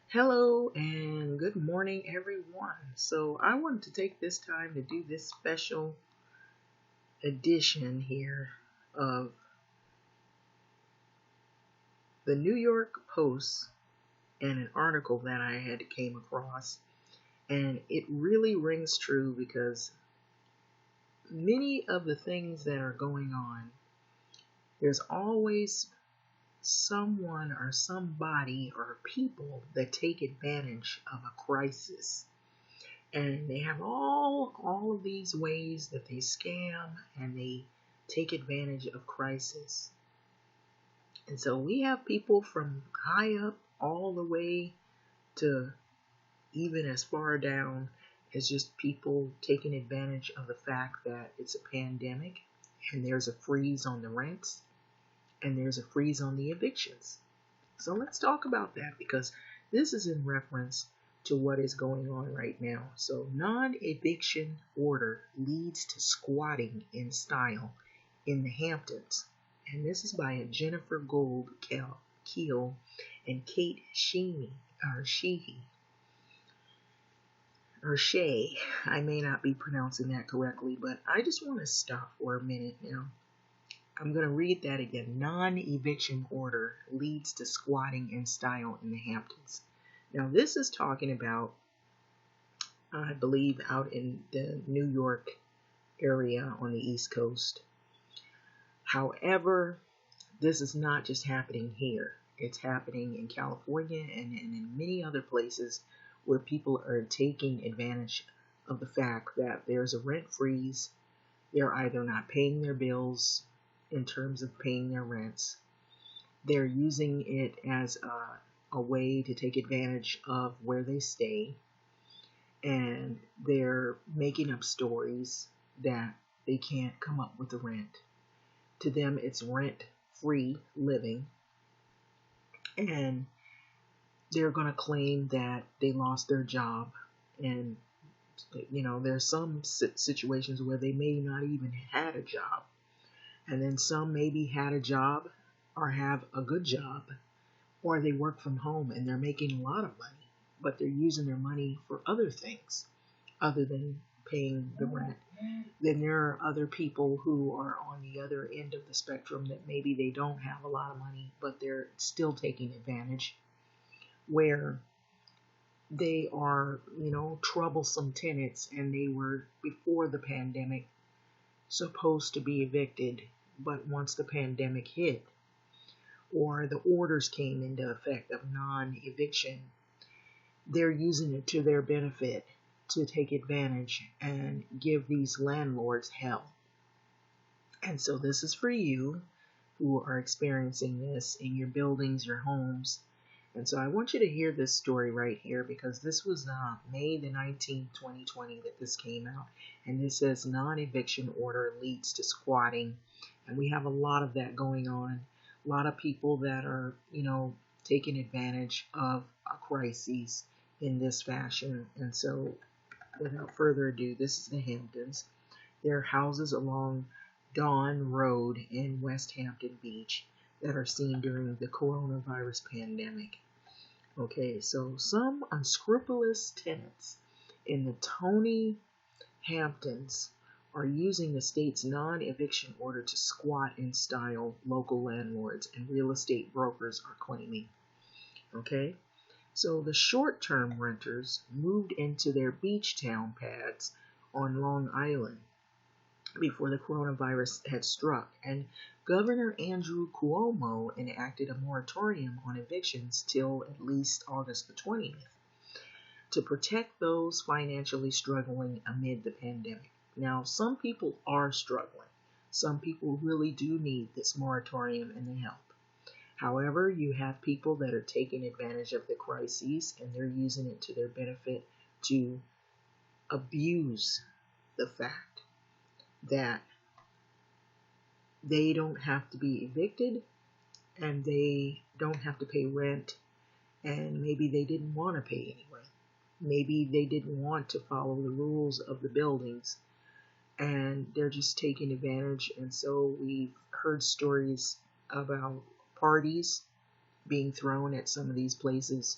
Hello and good morning, everyone. So, I wanted to take this time to do this special edition here of the New York Post and an article that I had came across. And it really rings true because many of the things that are going on, there's always someone or somebody or people that take advantage of a crisis. And they have all of these ways that they scam and they take advantage of crisis. And so we have people from high up all the way to even as far down as just people taking advantage of the fact that it's a pandemic and there's a freeze on the rents and there's a freeze on the evictions. So let's talk about that because this is in reference to what is going on right now. So, non-eviction order leads to squatting in style in the Hamptons. And this is by a Jennifer Gold Keel and Kate Sheehy or Shay. I may not be pronouncing that correctly, but I just want to stop for a minute now. I'm going to read that again. Non-eviction order leads to squatting in style in the Hamptons. Now, this is talking about, I believe, out in the New York area on the East Coast. However, this is not just happening here. It's happening in California and in many other places where people are taking advantage of the fact that there's a rent freeze. They're either not paying their bills in terms of paying their rents. They're using it as a way to take advantage of where they stay. And they're making up stories that they can't come up with the rent. To them, it's rent-free living. And they're going to claim that they lost their job. And, there's some situations where they may not even had a job. And then some maybe had a job or have a good job, or they work from home and they're making a lot of money, but they're using their money for other things other than paying the rent. Then there are other people who are on the other end of the spectrum that maybe they don't have a lot of money, but they're still taking advantage, where they are, troublesome tenants and they were, before the pandemic, supposed to be evicted, but once the pandemic hit, or the orders came into effect of non-eviction, they're using it to their benefit to take advantage and give these landlords hell. And so this is for you who are experiencing this in your buildings, your homes. And so I want you to hear this story right here because this was May the 19th, 2020 that this came out. And this says non-eviction order leads to squatting. And we have a lot of that going on. A lot of people that are, taking advantage of a crisis in this fashion. And so without further ado, this is the Hamptons. There are houses along Dawn Road in West Hampton Beach that are seen during the coronavirus pandemic. Okay, so some unscrupulous tenants in the Tony Hamptons are using the state's non-eviction order to squat in style, local landlords and real estate brokers are claiming. Okay, so the short-term renters moved into their beach town pads on Long Island before the coronavirus had struck, and Governor Andrew Cuomo enacted a moratorium on evictions till at least August the 20th to protect those financially struggling amid the pandemic. Now, some people are struggling. Some people really do need this moratorium and the help. However, you have people that are taking advantage of the crises and they're using it to their benefit to abuse the fact that they don't have to be evicted and they don't have to pay rent, and maybe they didn't want to pay any rent. Maybe they didn't want to follow the rules of the buildings and they're just taking advantage. And so we've heard stories about parties being thrown at some of these places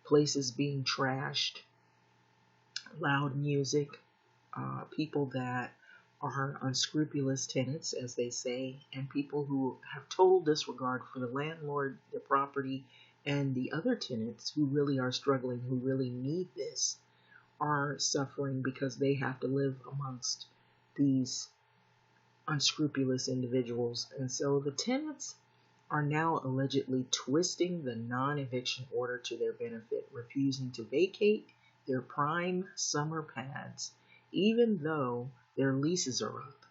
places being trashed, loud music, people that are unscrupulous tenants, as they say, and people who have total disregard for the landlord, the property, and the other tenants who really are struggling, who really need this, are suffering because they have to live amongst these unscrupulous individuals. And so the tenants are now allegedly twisting the non-eviction order to their benefit, refusing to vacate their prime summer pads, even though their leases are up.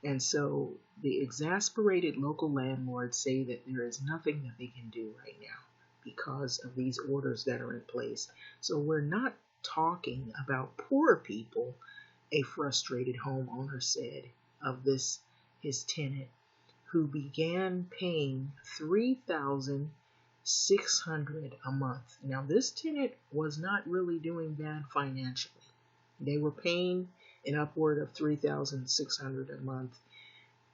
And so the exasperated local landlords say that there is nothing that they can do right now because of these orders that are in place. So we're not talking about poor people, a frustrated homeowner said of his tenant, who began paying $3,600 a month. Now, this tenant was not really doing bad financially. They were paying an upward of $3,600 a month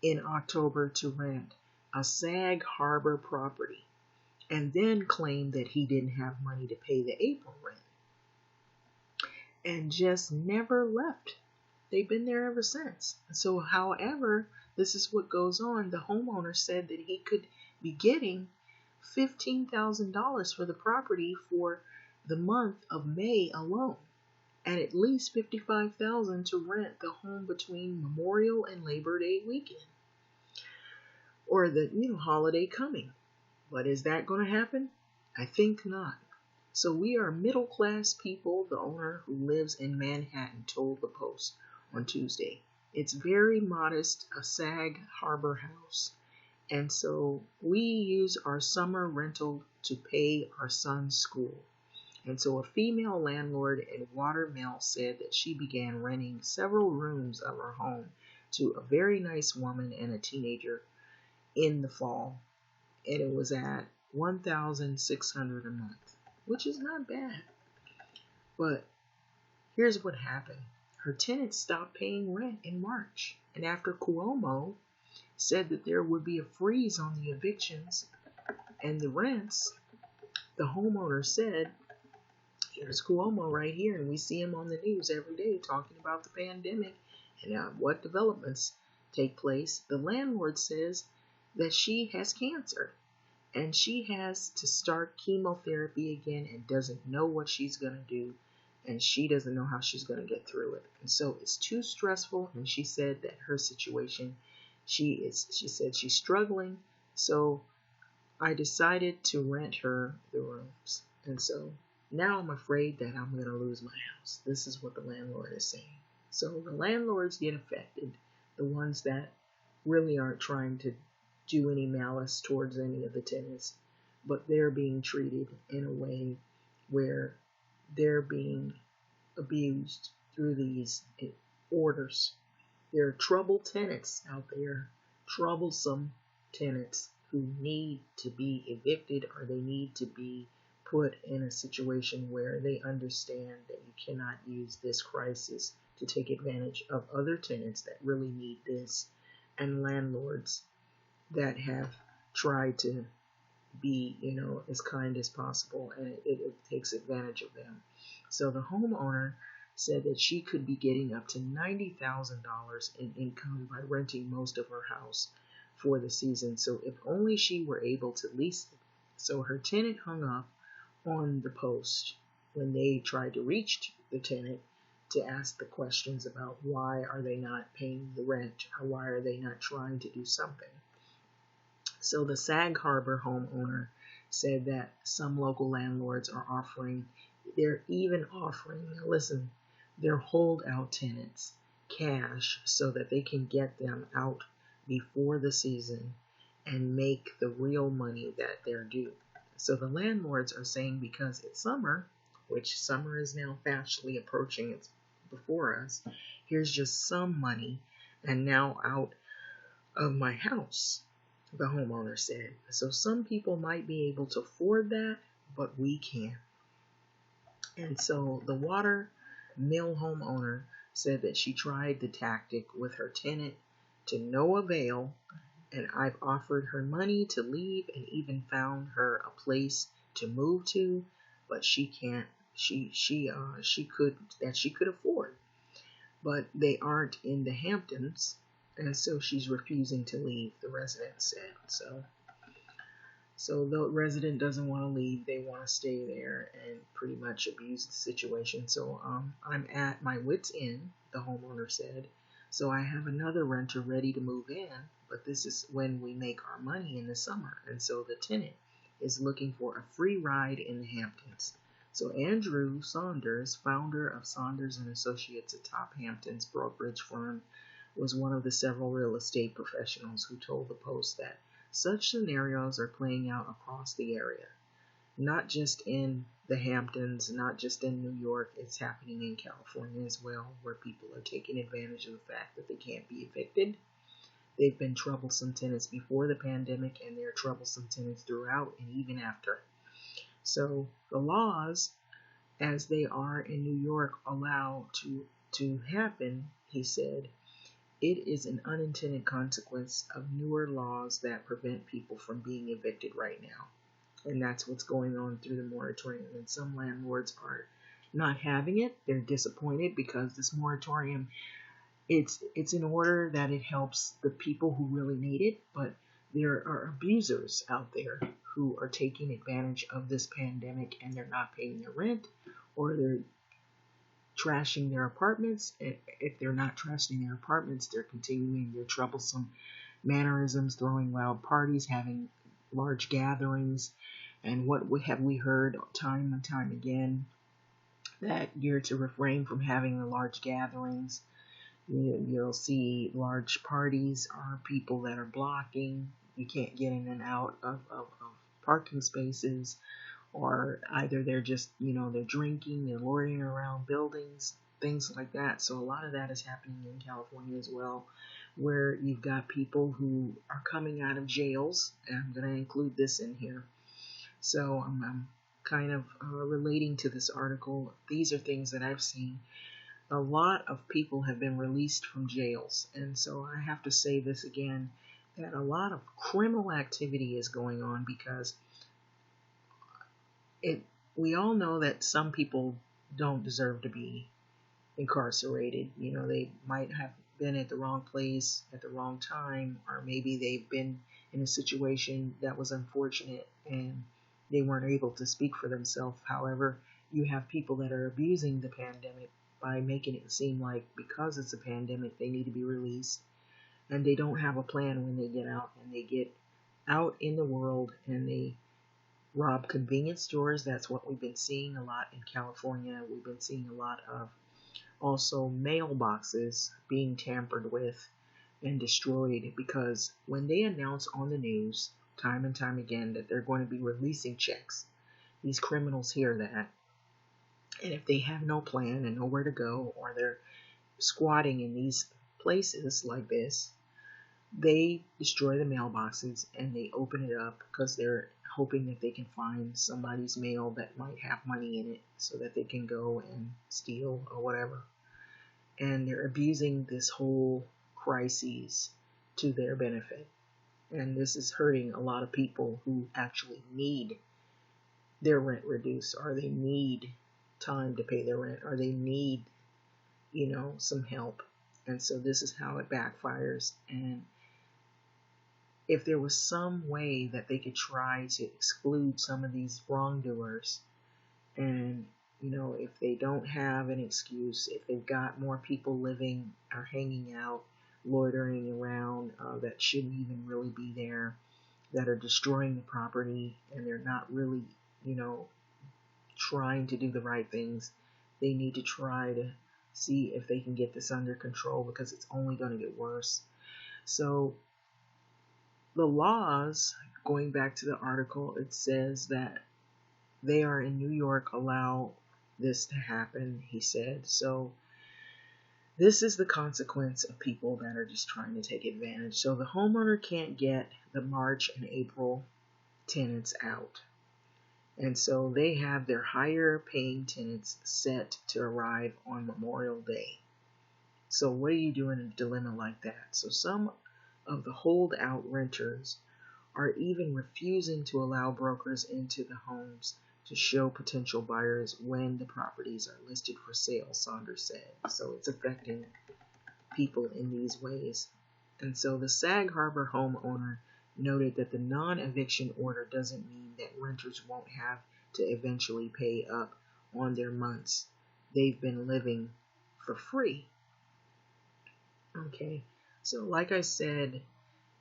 in October to rent a Sag Harbor property, and then claimed that he didn't have money to pay the April rent, and just never left. They've been there ever since. So, however, this is what goes on. The homeowner said that he could be getting $15,000 for the property for the month of May alone, and at least $55,000 to rent the home between Memorial and Labor Day weekend, or the holiday coming. But is that going to happen? I think not. So we are middle class people, the owner who lives in Manhattan told the Post on Tuesday. It's very modest, a Sag Harbor house. And so we use our summer rental to pay our son's school. And so a female landlord in Watermill said that she began renting several rooms of her home to a very nice woman and a teenager in the fall. And it was at $1,600 a month, which is not bad. But here's what happened. Her tenants stopped paying rent in March. And after Cuomo said that there would be a freeze on the evictions and the rents, the homeowner said, here's Cuomo right here, and we see him on the news every day talking about the pandemic and what developments take place. The landlord says that she has cancer and she has to start chemotherapy again and doesn't know what she's going to do, and she doesn't know how she's going to get through it. And so it's too stressful, and she said that her situation, she said she's struggling, so I decided to rent her the rooms. And so now I'm afraid that I'm going to lose my house. This is what the landlord is saying. So the landlords get affected, the ones that really aren't trying to do any malice towards any of the tenants, but they're being treated in a way where they're being abused through these orders. There are troubled tenants out there, troublesome tenants who need to be evicted, or they need to be put in a situation where they understand that you cannot use this crisis to take advantage of other tenants that really need this, and landlords that have tried to be, as kind as possible, and it takes advantage of them. So the homeowner said that she could be getting up to $90,000 in income by renting most of her house for the season. So if only she were able to lease it. So her tenant hung up on the Post when they tried to reach the tenant to ask the questions about why are they not paying the rent, or why are they not trying to do something. So the Sag Harbor homeowner said that some local landlords are they're even offering, now listen, their holdout tenants cash so that they can get them out before the season and make the real money that they're due. So the landlords are saying, because it's summer, which summer is now fastly approaching, it's before us, here's just some money, and now out of my house, the homeowner said. So some people might be able to afford that, but we can't. And so the Water Mill homeowner said that she tried the tactic with her tenant to no avail, and I've offered her money to leave and even found her a place to move to, but she can't. She could afford, but they aren't in the Hamptons, and so she's refusing to leave. The resident said so. So the resident doesn't want to leave. They want to stay there and pretty much abuse the situation. So I'm at my wit's end, the homeowner said. So I have another renter ready to move in, but this is when we make our money in the summer. And so the tenant is looking for a free ride in the Hamptons. So Andrew Saunders, founder of Saunders and Associates, a top Hamptons brokerage firm, was one of the several real estate professionals who told the Post that such scenarios are playing out across the area, not just in the Hamptons, not just in New York. It's happening in California as well, where people are taking advantage of the fact that they can't be evicted. They've been troublesome tenants before the pandemic, and they're troublesome tenants throughout and even after. So the laws, as they are in New York, allow to happen, he said. It is an unintended consequence of newer laws that prevent people from being evicted right now. And that's what's going on through the moratorium. And some landlords are not having it. They're disappointed because this moratorium, it's in order that it helps the people who really need it, but there are abusers out there who are taking advantage of this pandemic, and they're not paying their rent, or they're trashing their apartments. If they're not trashing their apartments, they're continuing their troublesome mannerisms, throwing loud parties, having large gatherings. And what have we heard time and time again? That you're to refrain from having the large gatherings. You'll see large parties are people that are blocking. You can't get in and out of parking spaces, or either they're just, they're drinking, they're loitering around buildings, things like that. So a lot of that is happening in California as well, where you've got people who are coming out of jails, and I'm going to include this in here. So I'm kind of relating to this article. These are things that I've seen. A lot of people have been released from jails, and so I have to say this again, that a lot of criminal activity is going on because we all know that some people don't deserve to be incarcerated. They might have been at the wrong place at the wrong time, or maybe they've been in a situation that was unfortunate and they weren't able to speak for themselves. However, you have people that are abusing the pandemic by making it seem like because it's a pandemic, they need to be released, and they don't have a plan when they get out, and they get out in the world and they rob convenience stores. That's what we've been seeing a lot in California. We've been seeing a lot of also mailboxes being tampered with and destroyed, because when they announce on the news time and time again that they're going to be releasing checks, these criminals hear that, and if they have no plan and nowhere to go, or they're squatting in these places like this, they destroy the mailboxes and they open it up because they're hoping that they can find somebody's mail that might have money in it so that they can go and steal or whatever. And they're abusing this whole crisis to their benefit. And this is hurting a lot of people who actually need their rent reduced, or they need time to pay their rent, or they need, some help. And so this is how it backfires. And if there was some way that they could try to exclude some of these wrongdoers, and if they don't have an excuse, if they've got more people living or hanging out, loitering around, that shouldn't even really be there, that are destroying the property, and they're not really, trying to do the right things, they need to try to see if they can get this under control, because it's only going to get worse. So the laws, going back to the article, it says that they are in New York allow this to happen, he said. So this is the consequence of people that are just trying to take advantage. So the homeowner can't get the March and April tenants out. And so they have their higher paying tenants set to arrive on Memorial Day. So what do you do in a dilemma like that? So some of the holdout renters are even refusing to allow brokers into the homes to show potential buyers when the properties are listed for sale, Saunders said. So it's affecting people in these ways. And so the Sag Harbor homeowner noted that the non-eviction order doesn't mean that renters won't have to eventually pay up on their months they've been living for free. Okay, so like I said,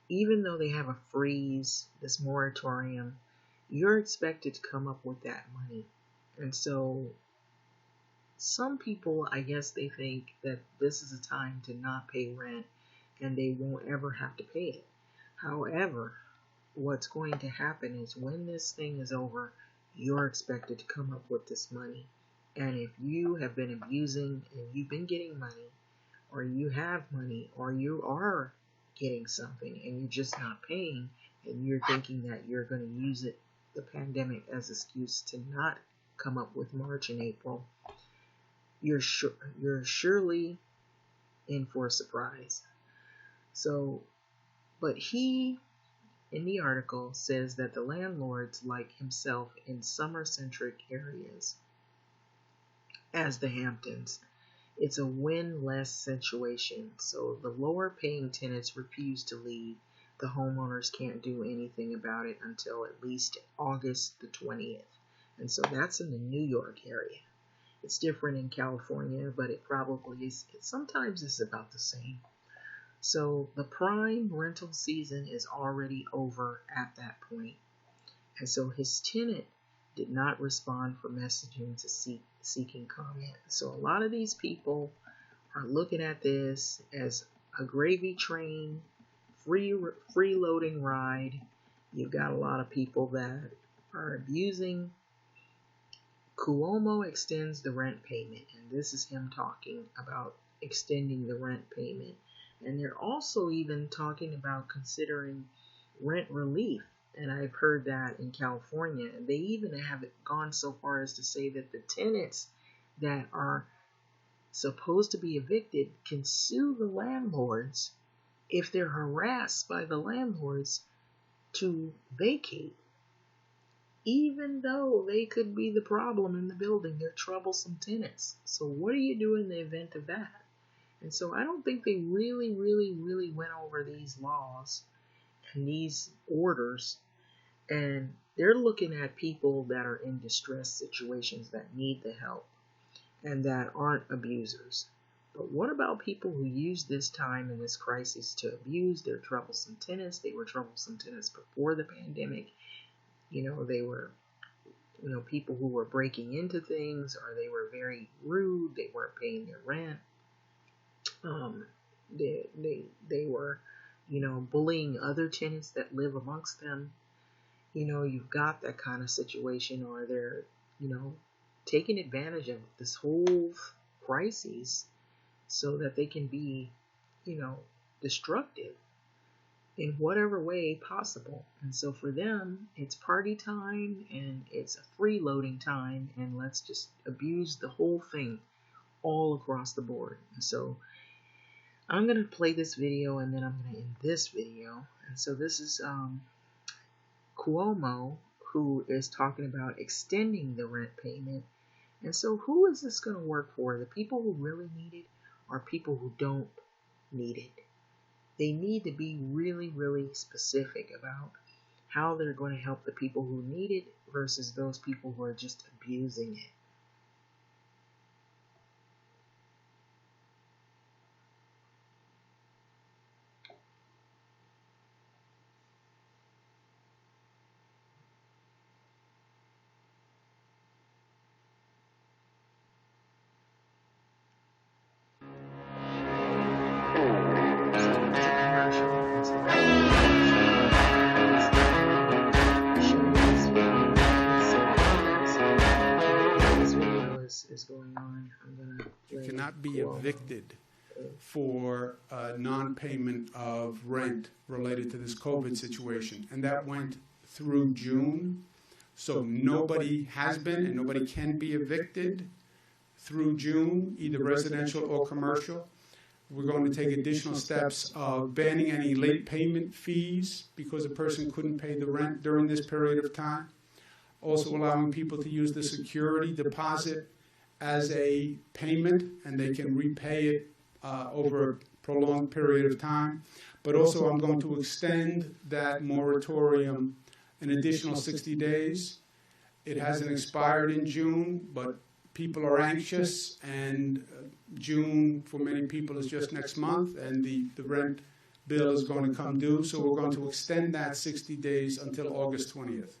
even though they have a freeze, this moratorium, you're expected to come up with that money. And so some people, I guess they think that this is a time to not pay rent and they won't ever have to pay it. However, what's going to happen is when this thing is over, you're expected to come up with this money. And if you have been abusing and you've been getting money, or you have money, or you are getting something and you're just not paying, and you're thinking that you're going to use the pandemic as an excuse to not come up with March and April, you're surely in for a surprise. So, but he, in the article, says that the landlords like himself in summer-centric areas, as the Hamptons, it's a win-less situation. So the lower-paying tenants refuse to leave. The homeowners can't do anything about it until at least August the 20th. And so that's in the New York area. It's different in California, but it probably is. Sometimes it's about the same. So the prime rental season is already over at that point. And so his tenant did not respond for messaging to seeking comment. So a lot of these people are looking at this as a gravy train, freeloading ride. You've got a lot of people that are abusing. Cuomo extends the rent payment, and this is him talking about extending the rent payment. And they're also even talking about considering rent relief. And I've heard that in California. And they even have gone so far as to say that the tenants that are supposed to be evicted can sue the landlords if they're harassed by the landlords to vacate. Even though they could be the problem in the building, they're troublesome tenants. So what do you do in the event of that? And so I don't think they really went over these laws and these orders. And they're looking at people that are in distress situations that need the help and that aren't abusers. But what about people who use this time in this crisis to abuse? They're troublesome tenants. They were troublesome tenants before the pandemic. They were, people who were breaking into things, or they were very rude. They weren't paying their rent. They were, bullying other tenants that live amongst them. You've got that kind of situation, or they're, taking advantage of this whole crisis so that they can be, destructive in whatever way possible. And so for them, it's party time and it's a freeloading time, and let's just abuse the whole thing all across the board. And so I'm going to play this video and then I'm going to end this video. And so this is Cuomo, who is talking about extending the rent payment. And so who is this going to work for? The people who really need it, or people who don't need it? They need to be really specific about how they're going to help the people who need it versus those people who are just abusing it. Is going on. You cannot be evicted for non-payment of rent related to this COVID situation. And that went through June. So nobody has been and nobody can be evicted through June, either residential or commercial. We're going to take additional steps of banning any late payment fees because a person couldn't pay the rent during this period of time. also allowing people to use the security deposit as a payment, and they can repay it over a prolonged period of time. But also I'm going to extend that moratorium an additional 60 days. It hasn't expired in June, but people are anxious, and June for many people is just next month, and the rent bill is going to come due, so we're going to extend that 60 days until August 20th.